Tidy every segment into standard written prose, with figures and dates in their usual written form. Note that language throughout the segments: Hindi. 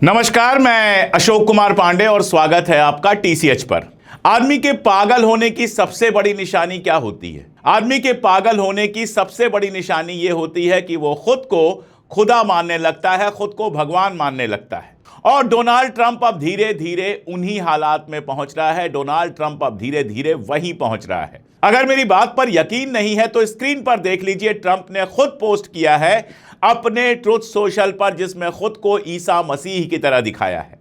नमस्कार, मैं अशोक कुमार पांडे और स्वागत है आपका टीसीएच पर। आदमी के पागल होने की सबसे बड़ी निशानी क्या होती है? आदमी के पागल होने की सबसे बड़ी निशानी यह होती है कि वो खुद को खुदा मानने लगता है, खुद को भगवान मानने लगता है। और डोनाल्ड ट्रंप अब धीरे धीरे उन्हीं हालात में पहुंच रहा है। डोनाल्ड ट्रंप अब धीरे धीरे वहीं पहुंच रहा है। अगर मेरी बात पर यकीन नहीं है तो स्क्रीन पर देख लीजिए, ट्रंप ने खुद पोस्ट किया है अपने ट्रुथ सोशल पर, जिसमें खुद को ईसा मसीह की तरह दिखाया है।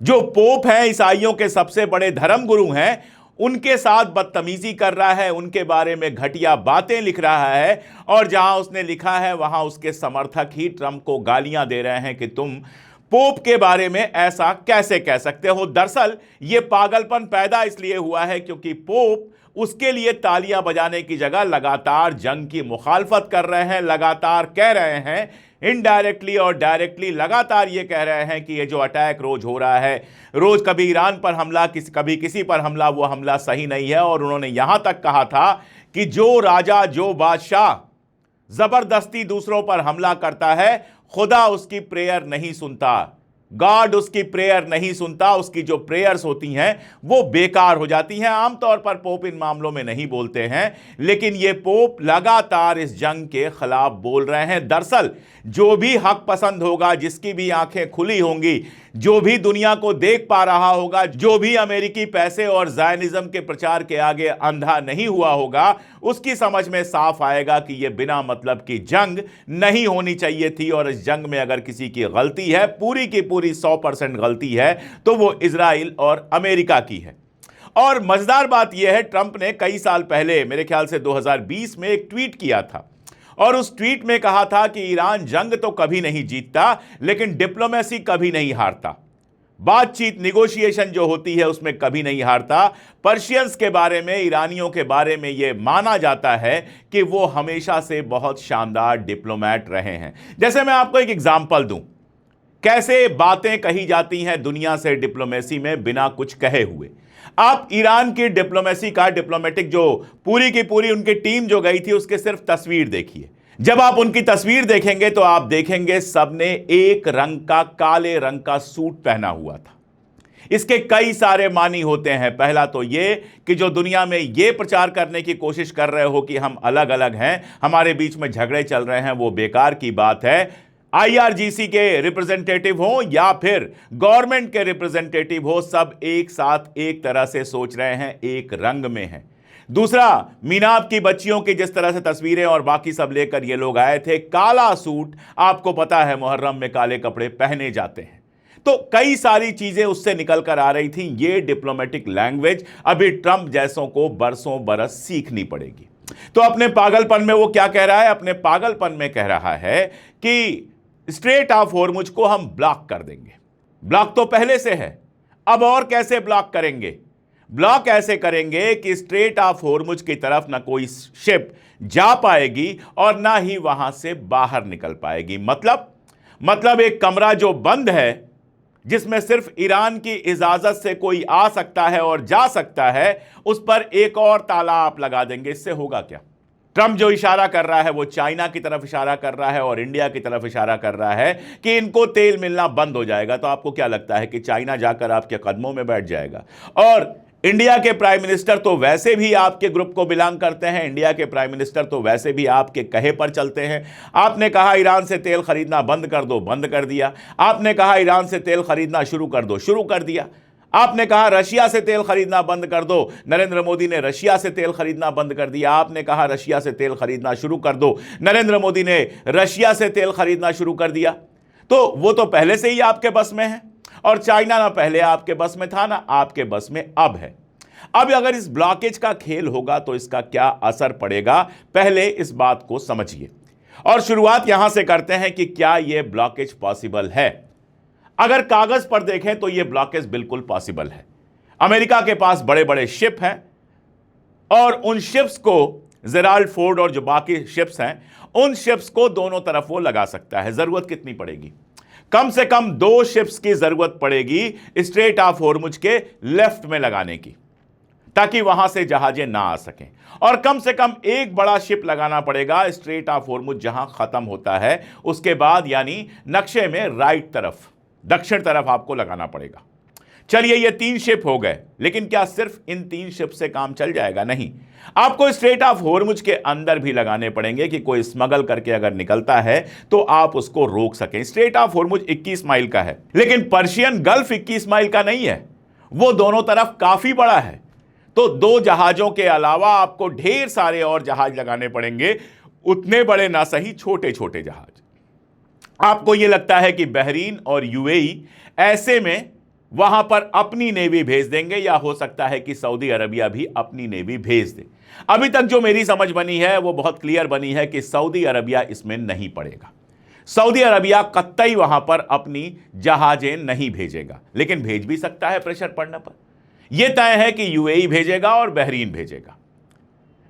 जो पोप हैं, ईसाइयों के सबसे बड़े धर्म गुरु हैं, उनके साथ बदतमीजी कर रहा है, उनके बारे में घटिया बातें लिख रहा है। और जहां उसने लिखा है वहां उसके समर्थक ही ट्रंप को गालियां दे रहे हैं कि तुम पोप के बारे में ऐसा कैसे कह सकते हो। दरअसल यह पागलपन पैदा इसलिए हुआ है क्योंकि पोप उसके लिए तालियां बजाने की जगह लगातार जंग की मुखालफत कर रहे हैं, लगातार कह रहे हैं, इनडायरेक्टली और डायरेक्टली लगातार ये कह रहे हैं कि ये जो अटैक रोज हो रहा है, रोज कभी ईरान पर हमला, कभी किसी पर हमला, वो हमला सही नहीं है। और उन्होंने यहां तक कहा था कि जो राजा, जो बादशाह जबरदस्ती दूसरों पर हमला करता है, खुदा उसकी प्रेयर नहीं सुनता, गॉड उसकी प्रेयर नहीं सुनता। उसकी जो प्रेयर्स होती हैं वो बेकार हो जाती हैं। आमतौर पर पोप इन मामलों में नहीं बोलते हैं, लेकिन ये पोप लगातार इस जंग के खिलाफ बोल रहे हैं। दरअसल जो भी हक पसंद होगा, जिसकी भी आंखें खुली होंगी, जो भी दुनिया को देख पा रहा होगा, जो भी अमेरिकी पैसे और ज़ायनिज्म के प्रचार के आगे अंधा नहीं हुआ होगा, उसकी समझ में साफ आएगा कि यह बिना मतलब की जंग नहीं होनी चाहिए थी। और इस जंग में अगर किसी की गलती है, पूरी की पूरी 100% गलती है, तो वो इजराइल और अमेरिका की है। और मजेदार बात यह है, ट्रंप ने कई साल पहले, मेरे ख्याल से 2020 में एक ट्वीट किया था और उस ट्वीट में कहा था कि ईरान जंग तो कभी नहीं जीतता, लेकिन डिप्लोमेसी कभी नहीं हारता। बातचीत, निगोशिएशन जो होती है उसमें कभी नहीं हारता। पर्शियंस के बारे में, ईरानियों के बारे में यह माना जाता है कि वो हमेशा से बहुत शानदार डिप्लोमेट रहे हैं। जैसे मैं आपको एक एग्जांपल दूं, कैसे बातें कही जाती हैं दुनिया से डिप्लोमेसी में बिना कुछ कहे हुए। आप ईरान की डिप्लोमेसी का, डिप्लोमेटिक जो पूरी की पूरी उनकी टीम जो गई थी, उसके सिर्फ तस्वीर देखिए। जब आप उनकी तस्वीर देखेंगे तो आप देखेंगे सबने एक रंग का, काले रंग का सूट पहना हुआ था। इसके कई सारे मानी होते हैं। पहला तो ये कि जो दुनिया में ये प्रचार करने की कोशिश कर रहे हो कि हम अलग अलग हैं, हमारे बीच में झगड़े चल रहे हैं, वो बेकार की बात है। आईआरजीसी के रिप्रेजेंटेटिव हो या फिर गवर्नमेंट के रिप्रेजेंटेटिव हो, सब एक साथ एक तरह से सोच रहे हैं, एक रंग में हैं। दूसरा, मीनाब की बच्चियों की जिस तरह से तस्वीरें और बाकी सब लेकर ये लोग आए थे, काला सूट, आपको पता है मुहर्रम में काले कपड़े पहने जाते हैं। तो कई सारी चीजें उससे निकल कर आ रही थी। ये डिप्लोमेटिक लैंग्वेज अभी ट्रंप जैसों को बरसों बरस सीखनी पड़ेगी। तो अपने पागलपन में वो क्या कह रहा है? अपने पागलपन में कह रहा है कि स्ट्रेट ऑफ हॉर्मुज को हम ब्लॉक कर देंगे। ब्लॉक तो पहले से है, अब और कैसे ब्लॉक करेंगे? ब्लॉक ऐसे करेंगे कि स्ट्रेट ऑफ हॉर्मुज की तरफ ना कोई शिप जा पाएगी और ना ही वहां से बाहर निकल पाएगी। मतलब एक कमरा जो बंद है, जिसमें सिर्फ ईरान की इजाजत से कोई आ सकता है और जा सकता है, उस पर एक और ताला आप लगा देंगे। इससे होगा क्या? ट्रंप जो इशारा कर रहा है वो चाइना की तरफ इशारा कर रहा है और इंडिया की तरफ इशारा कर रहा है कि इनको तेल मिलना बंद हो जाएगा। तो आपको क्या लगता है कि चाइना जाकर आपके कदमों में बैठ जाएगा? और इंडिया के प्राइम मिनिस्टर तो वैसे भी आपके ग्रुप को बिलोंग करते हैं। इंडिया के प्राइम मिनिस्टर तो वैसे भी आपके कहे पर चलते हैं। आपने कहा ईरान से तेल खरीदना बंद कर दो, बंद कर दिया। आपने कहा ईरान से तेल खरीदना शुरू कर दो, शुरू कर दिया। आपने कहा रशिया से तेल खरीदना बंद कर दो, नरेंद्र मोदी ने रशिया से तेल खरीदना बंद कर दिया। आपने कहा रशिया से तेल खरीदना शुरू कर दो, नरेंद्र मोदी ने रशिया से तेल खरीदना शुरू कर दिया। तो वो तो पहले से ही आपके बस में है। और चाइना ना पहले आपके बस में था, ना आपके बस में अब है। अब अगर इस ब्लॉकेज का खेल होगा तो इसका क्या असर पड़ेगा, पहले इस बात को समझिए। और शुरुआत यहां से करते हैं कि क्या यह ब्लॉकेज पॉसिबल है। अगर कागज पर देखें तो यह ब्लॉकेज बिल्कुल पॉसिबल है। अमेरिका के पास बड़े बड़े शिप हैं और उन शिप्स को, जेराल्ड फोर्ड और जो बाकी शिप्स हैं, उन शिप्स को दोनों तरफ वो लगा सकता है। जरूरत कितनी पड़ेगी? कम से कम 2 शिप्स की जरूरत पड़ेगी स्ट्रेट ऑफ हॉर्मुज के लेफ्ट में लगाने की, ताकि वहां से जहाजें ना आ सकें। और कम से कम एक बड़ा शिप लगाना पड़ेगा स्ट्रेट ऑफ हॉर्मुज जहां खत्म होता है, उसके बाद, यानी नक्शे में राइट तरफ। दक्षिण तरफ आपको लगाना पड़ेगा। चलिए ये 3 शिप हो गए, लेकिन क्या सिर्फ इन 3 शिप से काम चल जाएगा? नहीं, आपको स्ट्रेट ऑफ होर्मुज के अंदर भी लगाने पड़ेंगे कि कोई स्मगल करके अगर निकलता है तो आप उसको रोक सकें। स्ट्रेट ऑफ होर्मुज 21 माइल का है, लेकिन पर्शियन गल्फ 21 माइल का नहीं है, वो दोनों तरफ काफी बड़ा है। तो 2 जहाजों के अलावा आपको ढेर सारे और जहाज लगाने पड़ेंगे, उतने बड़े ना सही, छोटे छोटे जहाज। आपको यह लगता है कि बहरीन और यूएई ऐसे में वहां पर अपनी नेवी भेज देंगे, या हो सकता है कि सऊदी अरबिया भी अपनी नेवी भेज दे। अभी तक जो मेरी समझ बनी है वो बहुत क्लियर बनी है कि सऊदी अरबिया इसमें नहीं पड़ेगा। सऊदी अरबिया कतई वहां पर अपनी जहाजें नहीं भेजेगा, लेकिन भेज भी सकता है प्रेशर पड़ने पर। यह तय है कि यूएई भेजेगा और बहरीन भेजेगा।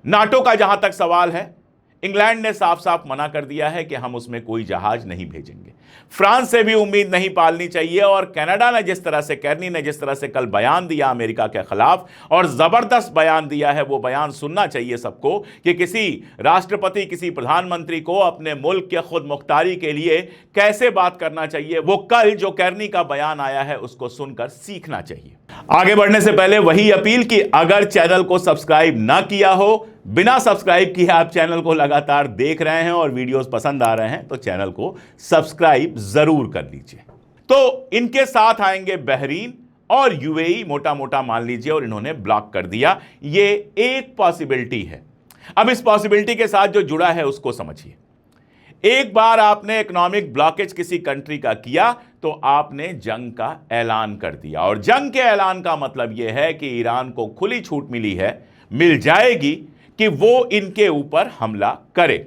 नाटो का जहां तक सवाल है, इंग्लैंड ने साफ साफ मना कर दिया है कि हम उसमें कोई जहाज नहीं भेजेंगे। फ्रांस से भी उम्मीद नहीं पालनी चाहिए, और कनाडा ने जिस तरह से, केर्नी ने जिस तरह से कल बयान दिया अमेरिका के खिलाफ, और जबरदस्त बयान दिया है, वो बयान सुनना चाहिए सबको कि किसी राष्ट्रपति, किसी प्रधानमंत्री को अपने मुल्क के खुद मुख्तारी के लिए कैसे बात करना चाहिए। वो कल जो केर्नी का बयान आया है उसको सुनकर सीखना चाहिए। आगे बढ़ने से पहले वही अपील कि अगर चैनल को सब्सक्राइब ना किया हो, बिना सब्सक्राइब किए आप चैनल को लगातार देख रहे हैं और वीडियोस पसंद आ रहे हैं, तो चैनल को सब्सक्राइब जरूर कर लीजिए। तो इनके साथ आएंगे बहरीन और यूएई, मोटा मोटा मान लीजिए, और इन्होंने ब्लॉक कर दिया। ये एक पॉसिबिलिटी है। अब इस पॉसिबिलिटी के साथ जो जुड़ा है उसको समझिए। एक बार आपने इकोनॉमिक ब्लॉकेज किसी कंट्री का किया तो आपने जंग का ऐलान कर दिया, और जंग के ऐलान का मतलब यह है कि ईरान को खुली छूट मिल जाएगी कि वो इनके ऊपर हमला करे।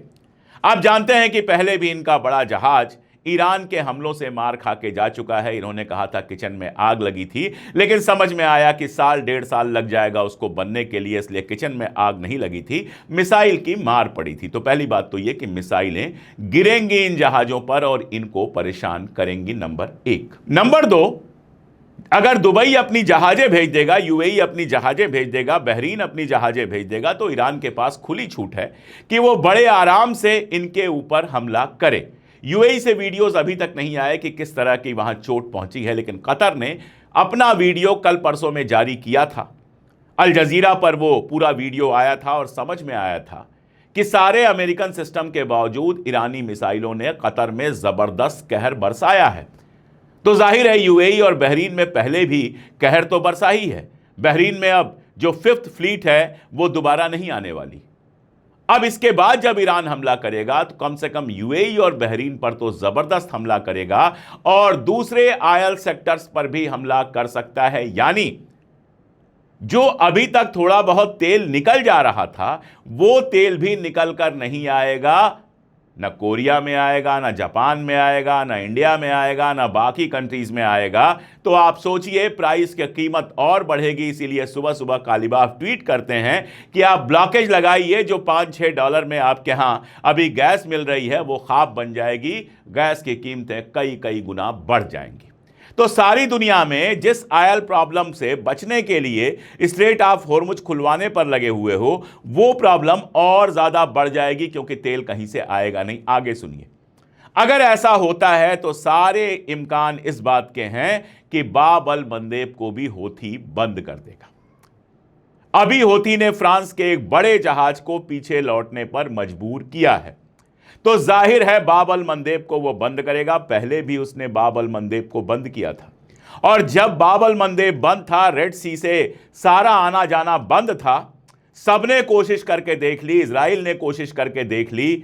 आप जानते हैं कि पहले भी इनका बड़ा जहाज ईरान के हमलों से मार खा के जा चुका है। इन्होंने कहा था किचन में आग लगी थी, लेकिन समझ में आया कि 1.5 साल लग जाएगा उसको बनने के लिए, इसलिए किचन में आग नहीं लगी थी, मिसाइल की मार पड़ी थी। तो पहली बात तो यह कि मिसाइलें गिरेंगी इन जहाजों पर और इनको परेशान करेंगी, नंबर 1। नंबर 2, अगर दुबई अपनी जहाजें भेज देगा, यूएई अपनी जहाजें भेज देगा, बहरीन अपनी जहाजें भेज देगा, तो ईरान के पास खुली छूट है कि वो बड़े आराम से इनके ऊपर हमला करे। यूएई से वीडियोस अभी तक नहीं आए कि किस तरह की वहां चोट पहुंची है, लेकिन कतर ने अपना वीडियो कल परसों में जारी किया था। अल जजीरा पर वो पूरा वीडियो आया था और समझ में आया था कि सारे अमेरिकन सिस्टम के बावजूद ईरानी मिसाइलों ने कतर में जबरदस्त कहर बरसाया है। तो जाहिर है यूएई और बहरीन में पहले भी कहर तो बरसा ही है। बहरीन में अब जो 5th फ्लीट है वो दोबारा नहीं आने वाली। अब इसके बाद जब ईरान हमला करेगा तो कम से कम यूएई और बहरीन पर तो जबरदस्त हमला करेगा, और दूसरे आयल सेक्टर्स पर भी हमला कर सकता है। यानी जो अभी तक थोड़ा बहुत तेल निकल जा रहा था वो तेल भी निकल कर नहीं आएगा। ना कोरिया में आएगा, ना जापान में आएगा, ना इंडिया में आएगा, ना बाकी कंट्रीज में आएगा। तो आप सोचिए प्राइस की कीमत और बढ़ेगी। इसीलिए सुबह सुबह कालीबाफ ट्वीट करते हैं कि आप ब्लॉकेज लगाइए, जो $5-6 में आपके यहां अभी गैस मिल रही है वो ख्वाब बन जाएगी। गैस की कीमतें कई गुना बढ़ जाएंगी। तो सारी दुनिया में जिस ऑयल प्रॉब्लम से बचने के लिए स्ट्रेट ऑफ होर्मुज खुलवाने पर लगे हुए हो, वो प्रॉब्लम और ज्यादा बढ़ जाएगी, क्योंकि तेल कहीं से आएगा नहीं। आगे सुनिए, अगर ऐसा होता है तो सारे इम्कान इस बात के हैं कि बाब अल मंदेब को भी हौथी बंद कर देगा। अभी हौथी ने फ्रांस के एक बड़े जहाज को पीछे लौटने पर मजबूर किया है, तो जाहिर है बाब अल मंदेब को वो बंद करेगा। पहले भी उसने बाब अल मंदेब को बंद किया था, और जब बाब अल मंदेब बंद था, रेड सी से सारा आना जाना बंद था, सबने कोशिश करके देख ली, इजराइल ने कोशिश करके देख ली,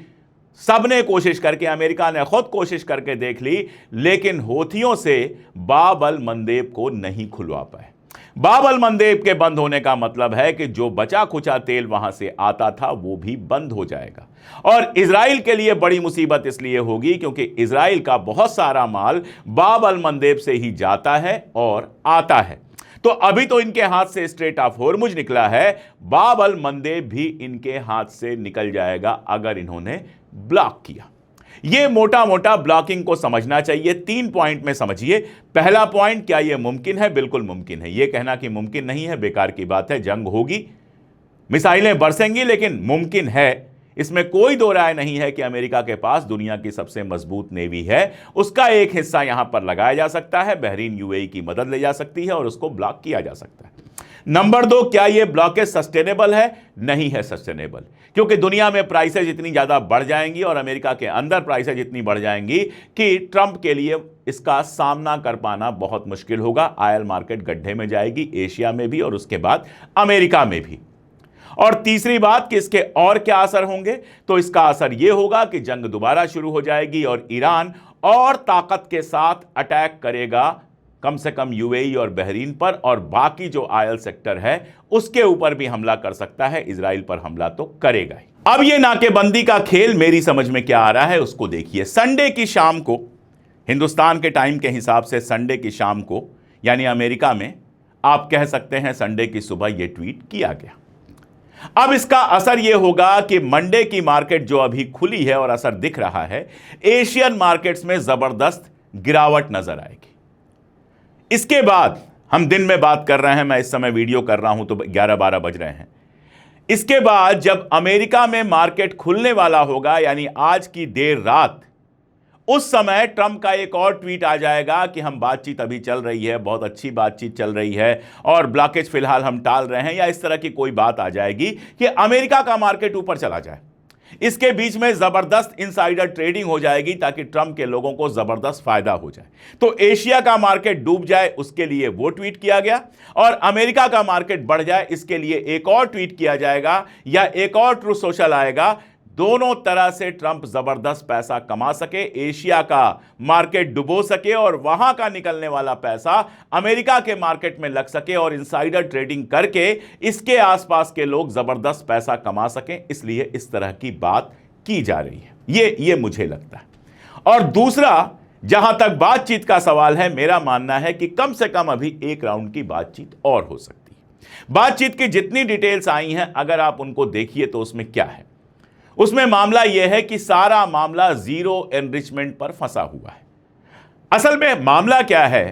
सबने कोशिश करके, अमेरिका ने खुद कोशिश करके देख ली, लेकिन हौथियों से बाब अल मंदेब को नहीं खुलवा पाए। बाब अल मंदेब के बंद होने का मतलब है कि जो बचा खुचा तेल वहां से आता था वो भी बंद हो जाएगा। और इजराइल के लिए बड़ी मुसीबत इसलिए होगी क्योंकि इजराइल का बहुत सारा माल बाब अल मंदेब से ही जाता है और आता है। तो अभी तो इनके हाथ से स्ट्रेट ऑफ होर्मुज निकला है, बाब अल मंदेब भी इनके हाथ से निकल जाएगा अगर इन्होंने ब्लॉक किया। यह मोटा मोटा ब्लॉकिंग को समझना चाहिए। 3 पॉइंट में समझिए। पहला पॉइंट, क्या यह मुमकिन है? बिल्कुल मुमकिन है। यह कहना कि मुमकिन नहीं है बेकार की बात है। जंग होगी, मिसाइलें बरसेंगी, लेकिन मुमकिन है, इसमें कोई दो राय नहीं है कि अमेरिका के पास दुनिया की सबसे मजबूत नेवी है। उसका एक हिस्सा यहां पर लगाया जा सकता है, बहरीन यूएई की मदद ले जा सकती है और उसको ब्लॉक किया जा सकता है। नंबर 2, क्या यह ब्लॉकेज सस्टेनेबल है? नहीं है सस्टेनेबल, क्योंकि दुनिया में प्राइसेज इतनी ज्यादा बढ़ जाएंगी और अमेरिका के अंदर प्राइसेज इतनी बढ़ जाएंगी कि ट्रंप के लिए इसका सामना कर पाना बहुत मुश्किल होगा। ऑयल मार्केट गड्ढे में जाएगी, एशिया में भी और उसके बाद अमेरिका में भी। और तीसरी बात कि इसके और क्या असर होंगे, तो इसका असर यह होगा कि जंग दोबारा शुरू हो जाएगी और ईरान और ताकत के साथ अटैक करेगा कम से कम यूएई और बहरीन पर, और बाकी जो ऑयल सेक्टर है उसके ऊपर भी हमला कर सकता है। इजराइल पर हमला तो करेगा ही। अब यह नाकेबंदी का खेल मेरी समझ में क्या आ रहा है उसको देखिए। संडे की शाम को, हिंदुस्तान के टाइम के हिसाब से संडे की शाम को, यानी अमेरिका में आप कह सकते हैं संडे की सुबह यह ट्वीट किया गया। अब इसका असर यह होगा कि मंडे की मार्केट जो अभी खुली है और असर दिख रहा है, एशियन मार्केट्स में जबरदस्त गिरावट नजर आएगी। इसके बाद हम दिन में बात कर रहे हैं, मैं इस समय वीडियो कर रहा हूं तो 11-12 बज रहे हैं। इसके बाद जब अमेरिका में मार्केट खुलने वाला होगा, यानी आज की देर रात, उस समय ट्रंप का एक और ट्वीट आ जाएगा कि हम बातचीत अभी चल रही है, बहुत अच्छी बातचीत चल रही है और ब्लॉकेज फिलहाल हम टाल रहे हैं, या इस तरह की कोई बात आ जाएगी कि अमेरिका का मार्केट ऊपर चला जाए। इसके बीच में जबरदस्त इनसाइडर ट्रेडिंग हो जाएगी ताकि ट्रंप के लोगों को जबरदस्त फायदा हो जाए। तो एशिया का मार्केट डूब जाए उसके लिए वो ट्वीट किया गया, और अमेरिका का मार्केट बढ़ जाए इसके लिए एक और ट्वीट किया जाएगा या एक और ट्रू सोशल आएगा। दोनों तरह से ट्रंप जबरदस्त पैसा कमा सके, एशिया का मार्केट डुबो सके और वहां का निकलने वाला पैसा अमेरिका के मार्केट में लग सके और इनसाइडर ट्रेडिंग करके इसके आसपास के लोग जबरदस्त पैसा कमा सकें। इसलिए इस तरह की बात की जा रही है, ये मुझे लगता है। और दूसरा, जहां तक बातचीत का सवाल है, मेरा मानना है कि कम से कम अभी एक राउंड की बातचीत और हो सकती है। बातचीत की जितनी डिटेल्स आई हैं, अगर आप उनको देखिए तो उसमें क्या है, उसमें मामला यह है कि सारा मामला जीरो एनरिचमेंट पर फंसा हुआ है। असल में मामला क्या है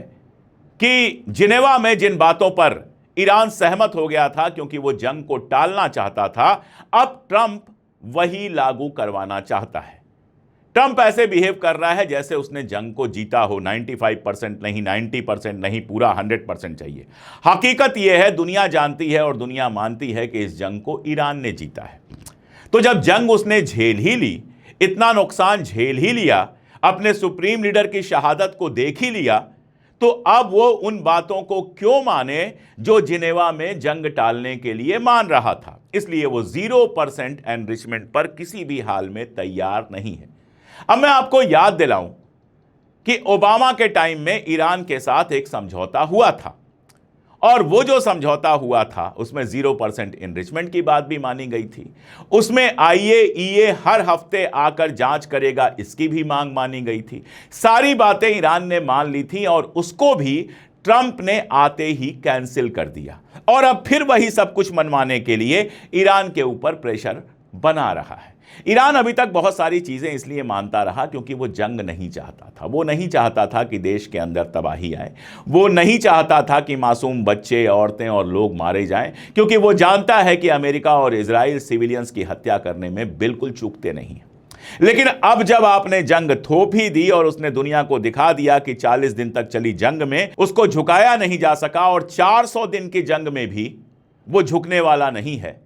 कि जिनेवा में जिन बातों पर ईरान सहमत हो गया था क्योंकि वो जंग को टालना चाहता था, अब ट्रंप वही लागू करवाना चाहता है। ट्रंप ऐसे बिहेव कर रहा है जैसे उसने जंग को जीता हो। 95% नहीं, 90% नहीं, पूरा 100% चाहिए। हकीकत यह है, दुनिया जानती है और दुनिया मानती है कि इस जंग को ईरान ने जीता है। तो जब जंग उसने झेल ही ली, इतना नुकसान झेल ही लिया, अपने सुप्रीम लीडर की शहादत को देख ही लिया, तो अब वो उन बातों को क्यों माने जो जिनेवा में जंग टालने के लिए मान रहा था। इसलिए वो 0% एनरिचमेंट पर किसी भी हाल में तैयार नहीं है। अब मैं आपको याद दिलाऊं कि ओबामा के टाइम में ईरान के साथ एक समझौता हुआ था, और वो जो समझौता हुआ था उसमें 0% एनरिचमेंट की बात भी मानी गई थी। उसमें IAEA हर हफ्ते आकर जांच करेगा, इसकी भी मांग मानी गई थी। सारी बातें ईरान ने मान ली थी और उसको भी ट्रंप ने आते ही कैंसिल कर दिया, और अब फिर वही सब कुछ मनवाने के लिए ईरान के ऊपर प्रेशर बना रहा है। ईरान अभी तक बहुत सारी चीजें इसलिए मानता रहा क्योंकि वो जंग नहीं चाहता था। वो नहीं चाहता था कि देश के अंदर तबाही आए, वो नहीं चाहता था कि मासूम बच्चे, औरतें और लोग मारे जाएं, क्योंकि वो जानता है कि अमेरिका और इजराइल सिविलियंस की हत्या करने में बिल्कुल चूकते नहीं हैं। लेकिन अब जब आपने जंग थोप ही दी और उसने दुनिया को दिखा दिया कि 40 दिन तक चली जंग में उसको झुकाया नहीं जा सका, और 400 दिन की जंग में भी वो झुकने वाला नहीं है,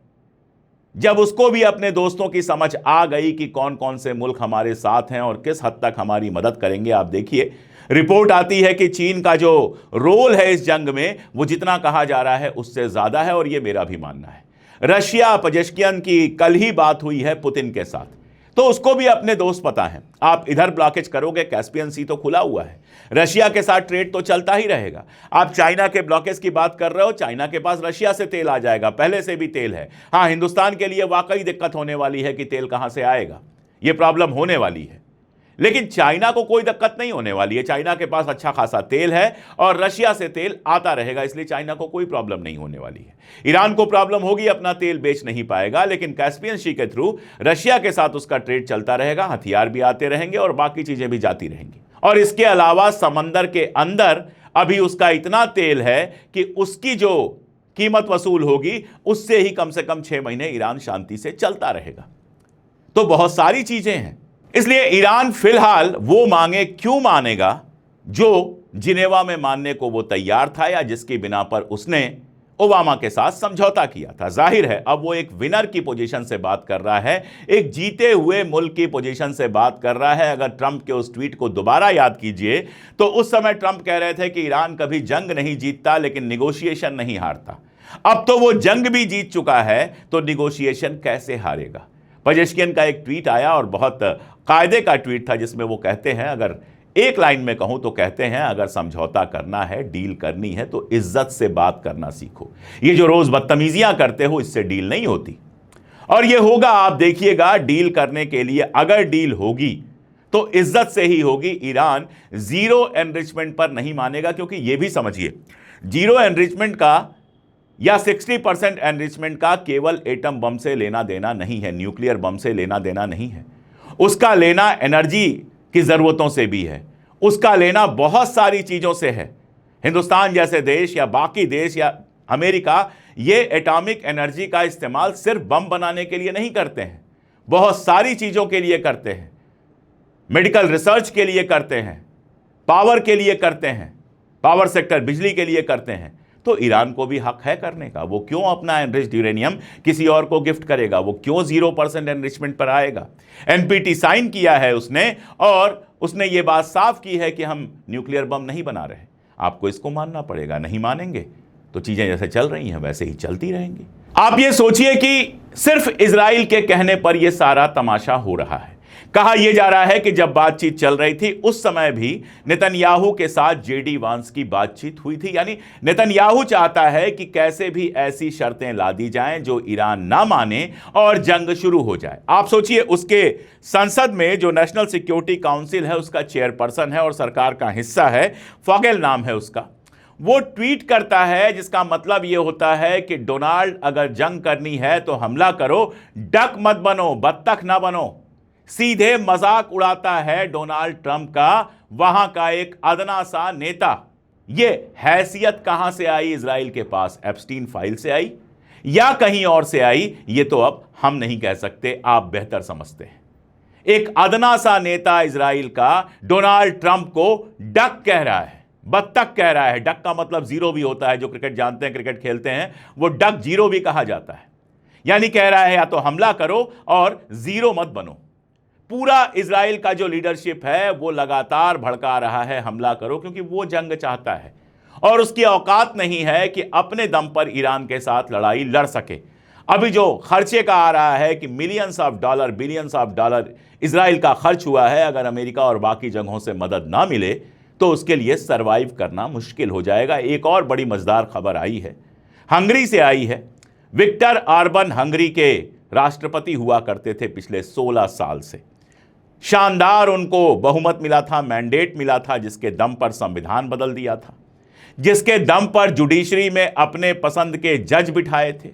जब उसको भी अपने दोस्तों की समझ आ गई कि कौन कौन से मुल्क हमारे साथ हैं और किस हद तक हमारी मदद करेंगे। आप देखिए, रिपोर्ट आती है कि चीन का जो रोल है इस जंग में, वो जितना कहा जा रहा है उससे ज्यादा है, और ये मेरा भी मानना है। रशिया पजेश्कियन की कल ही बात हुई है पुतिन के साथ, तो उसको भी अपने दोस्त पता है। आप इधर ब्लॉकेज करोगे, कैस्पियन सी तो खुला हुआ है, रशिया के साथ ट्रेड तो चलता ही रहेगा। आप चाइना के ब्लॉकेज की बात कर रहे हो, चाइना के पास रशिया से तेल आ जाएगा, पहले से भी तेल है। हाँ, हिंदुस्तान के लिए वाकई दिक्कत होने वाली है कि तेल कहां से आएगा, यह प्रॉब्लम होने वाली है, लेकिन चाइना को कोई दिक्कत नहीं होने वाली है। चाइना के पास अच्छा खासा तेल है और रशिया से तेल आता रहेगा, इसलिए चाइना को कोई प्रॉब्लम नहीं होने वाली है। ईरान को प्रॉब्लम होगी, अपना तेल बेच नहीं पाएगा, लेकिन कैस्पियन सी के थ्रू रशिया के साथ उसका ट्रेड चलता रहेगा, हथियार भी आते रहेंगे और बाकी चीजें भी जाती रहेंगी। और इसके अलावा समंदर के अंदर अभी उसका इतना तेल है कि उसकी जो कीमत वसूल होगी उससे ही कम से कम 6 महीने ईरान शांति से चलता रहेगा। तो बहुत सारी चीजें हैं। इसलिए ईरान फिलहाल वो मांगे क्यों मानेगा जो जिनेवा में मानने को वो तैयार था, या जिसकी बिना पर उसने ओबामा के साथ समझौता किया था। जाहिर है अब वो एक विनर की पोजीशन से बात कर रहा है, एक जीते हुए मुल्क की पोजीशन से बात कर रहा है। अगर ट्रंप के उस ट्वीट को दोबारा याद कीजिए तो उस समय ट्रंप कह रहे थे कि ईरान कभी जंग नहीं जीतता लेकिन निगोशिएशन नहीं हारता। अब तो वो जंग भी जीत चुका है तो निगोशिएशन कैसे हारेगा। पेजेश्कियन का एक ट्वीट आया और बहुत कायदे का ट्वीट था, जिसमें वो कहते हैं, अगर एक लाइन में कहूं तो कहते हैं, अगर समझौता करना है, डील करनी है तो इज्जत से बात करना सीखो। ये जो रोज बदतमीजियां करते हो इससे डील नहीं होती। और ये होगा, आप देखिएगा, डील करने के लिए अगर डील होगी तो इज्जत से ही होगी। ईरान जीरो एनरिचमेंट पर नहीं मानेगा, क्योंकि ये भी समझिए, जीरो एनरिचमेंट का या 60% एनरिचमेंट का केवल एटम बम से लेना देना नहीं है, न्यूक्लियर बम से लेना देना नहीं है। उसका लेना एनर्जी की जरूरतों से भी है, उसका लेना बहुत सारी चीजों से है। हिंदुस्तान जैसे देश या बाकी देश या अमेरिका ये एटॉमिक एनर्जी का इस्तेमाल सिर्फ बम बनाने के लिए नहीं करते हैं, बहुत सारी चीजों के लिए करते हैं। मेडिकल रिसर्च के लिए करते हैं, पावर के लिए करते हैं, पावर सेक्टर बिजली के लिए करते हैं। तो ईरान को भी हक है करने का। वो क्यों अपना एनरिच्ड यूरेनियम किसी और को गिफ्ट करेगा? वो क्यों 0% एनरिचमेंट पर आएगा? एनपीटी साइन किया है उसने और उसने ये बात साफ की है कि हम न्यूक्लियर बम नहीं बना रहे। आपको इसको मानना पड़ेगा। नहीं मानेंगे तो चीजें जैसे चल रही हैं वैसे ही चलती रहेंगी। आप ये सोचिए कि सिर्फ इजराइल के कहने पर यह सारा तमाशा हो रहा है। कहा यह जा रहा है कि जब बातचीत चल रही थी उस समय भी नेतन्याहू के साथ जेडी वांस की बातचीत हुई थी। यानी नेतन्याहू चाहता है कि कैसे भी ऐसी शर्तें ला दी जाएं जो ईरान ना माने और जंग शुरू हो जाए। आप सोचिए, उसके संसद में जो नेशनल सिक्योरिटी काउंसिल है उसका चेयरपर्सन है और सरकार का हिस्सा है, फॉगेल नाम है उसका, वो ट्वीट करता है जिसका मतलब यह होता है कि डोनाल्ड, अगर जंग करनी है तो हमला करो, डक मत बनो, बत्तख ना बनो। सीधे मजाक उड़ाता है डोनाल्ड ट्रंप का, वहां का एक अदना सा नेता। यह हैसियत कहां से आई इजराइल के पास? एप्स्टीन फाइल से आई या कहीं और से आई? यह तो अब हम नहीं कह सकते, आप बेहतर समझते हैं। एक अदना सा नेता इजराइल का डोनाल्ड ट्रंप को डक कह रहा है, बत्तख कह रहा है। डक का मतलब जीरो भी होता है, जो क्रिकेट जानते हैं, क्रिकेट खेलते हैं, वो डक जीरो भी कहा जाता है। यानी कह रहा है या तो हमला करो और जीरो मत बनो। पूरा इजराइल का जो लीडरशिप है वो लगातार भड़का रहा है हमला करो, क्योंकि वो जंग चाहता है और उसकी औकात नहीं है कि अपने दम पर ईरान के साथ लड़ाई लड़ सके। अभी जो खर्चे का आ रहा है कि millions of dollar, billions of dollar Israel का खर्च हुआ है, अगर अमेरिका और बाकी जगहों से मदद ना मिले तो उसके लिए सरवाइव करना मुश्किल हो जाएगा। एक और बड़ी मजेदार खबर आई है, हंगरी से आई है। विक्टर ऑर्बन हंगरी के राष्ट्रपति हुआ करते थे पिछले 16 साल से। शानदार उनको बहुमत मिला था, मैंडेट मिला था, जिसके दम पर संविधान बदल दिया था, जिसके दम पर जुडिशरी में अपने पसंद के जज बिठाए थे,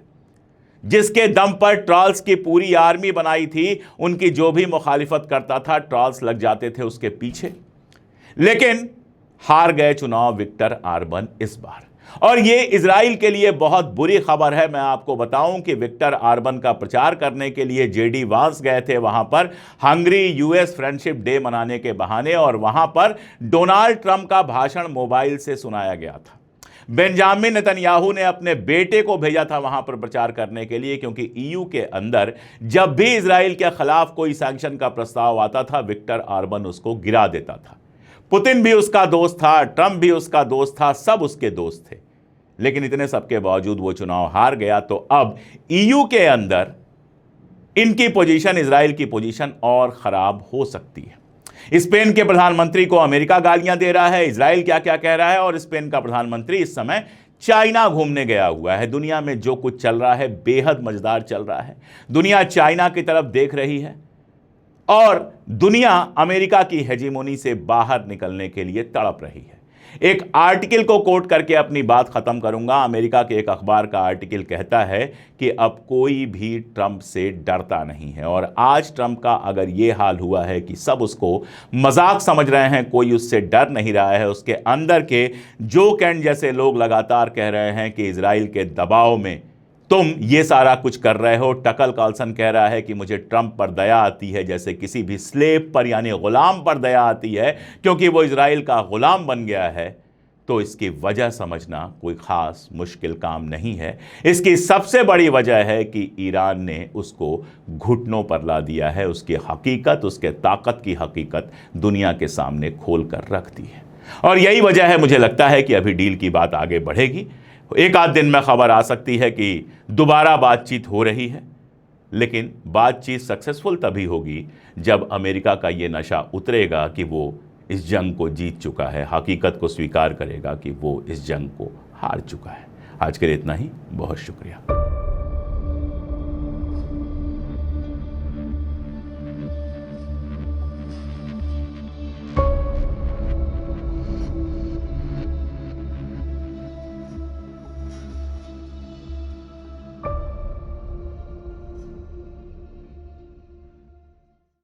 जिसके दम पर ट्रायल्स की पूरी आर्मी बनाई थी। उनकी जो भी मुखालिफत करता था ट्रायल्स लग जाते थे उसके पीछे। लेकिन हार गए चुनाव विक्टर ऑर्बन इस बार, और ये इजराइल के लिए बहुत बुरी खबर है। मैं आपको बताऊं कि विक्टर ऑर्बन का प्रचार करने के लिए जेडी वांस गए थे वहां पर हंगरी यूएस फ्रेंडशिप डे मनाने के बहाने, और वहां पर डोनाल्ड ट्रंप का भाषण मोबाइल से सुनाया गया था। बेंजामिन नेतन्याहू ने अपने बेटे को भेजा था वहां पर प्रचार करने के लिए, क्योंकि ईयू के अंदर जब भी इजराइल के खिलाफ कोई सैंक्शन का प्रस्ताव आता था विक्टर ऑर्बन उसको गिरा देता था। पुतिन भी उसका दोस्त था, ट्रंप भी उसका दोस्त था, सब उसके दोस्त थे। लेकिन इतने सबके बावजूद वो चुनाव हार गया। तो अब ईयू के अंदर इनकी पोजीशन, इजराइल की पोजीशन और खराब हो सकती है। स्पेन के प्रधानमंत्री को अमेरिका गालियां दे रहा है, इजराइल क्या क्या कह रहा है, और स्पेन का प्रधानमंत्री इस समय चाइना घूमने गया हुआ है। दुनिया में जो कुछ चल रहा है बेहद मजेदार चल रहा है। दुनिया चाइना की तरफ देख रही है और दुनिया अमेरिका की हेजीमोनी से बाहर निकलने के लिए तड़प रही है। एक आर्टिकल को कोट करके अपनी बात खत्म करूंगा। अमेरिका के एक अखबार का आर्टिकल कहता है कि अब कोई भी ट्रंप से डरता नहीं है, और आज ट्रंप का अगर ये हाल हुआ है कि सब उसको मजाक समझ रहे हैं, कोई उससे डर नहीं रहा है, उसके अंदर के जो कैंट जैसे लोग लगातार कह रहे हैं कि इजराइल के दबाव में तुम ये सारा कुछ कर रहे हो। टकर कार्लसन कह रहा है कि मुझे ट्रंप पर दया आती है जैसे किसी भी स्लेव पर यानी गुलाम पर दया आती है, क्योंकि वो इजराइल का गुलाम बन गया है। तो इसकी वजह समझना कोई खास मुश्किल काम नहीं है। इसकी सबसे बड़ी वजह है कि ईरान ने उसको घुटनों पर ला दिया है। उसकी हकीकत, उसके ताकत की हकीकत दुनिया के सामने खोल कर रख दी है। और यही वजह है, मुझे लगता है कि अभी डील की बात आगे बढ़ेगी। एक आध दिन में खबर आ सकती है कि दोबारा बातचीत हो रही है, लेकिन बातचीत सक्सेसफुल तभी होगी जब अमेरिका का ये नशा उतरेगा कि वो इस जंग को जीत चुका है, हकीकत को स्वीकार करेगा कि वो इस जंग को हार चुका है। आज के लिए इतना ही, बहुत शुक्रिया।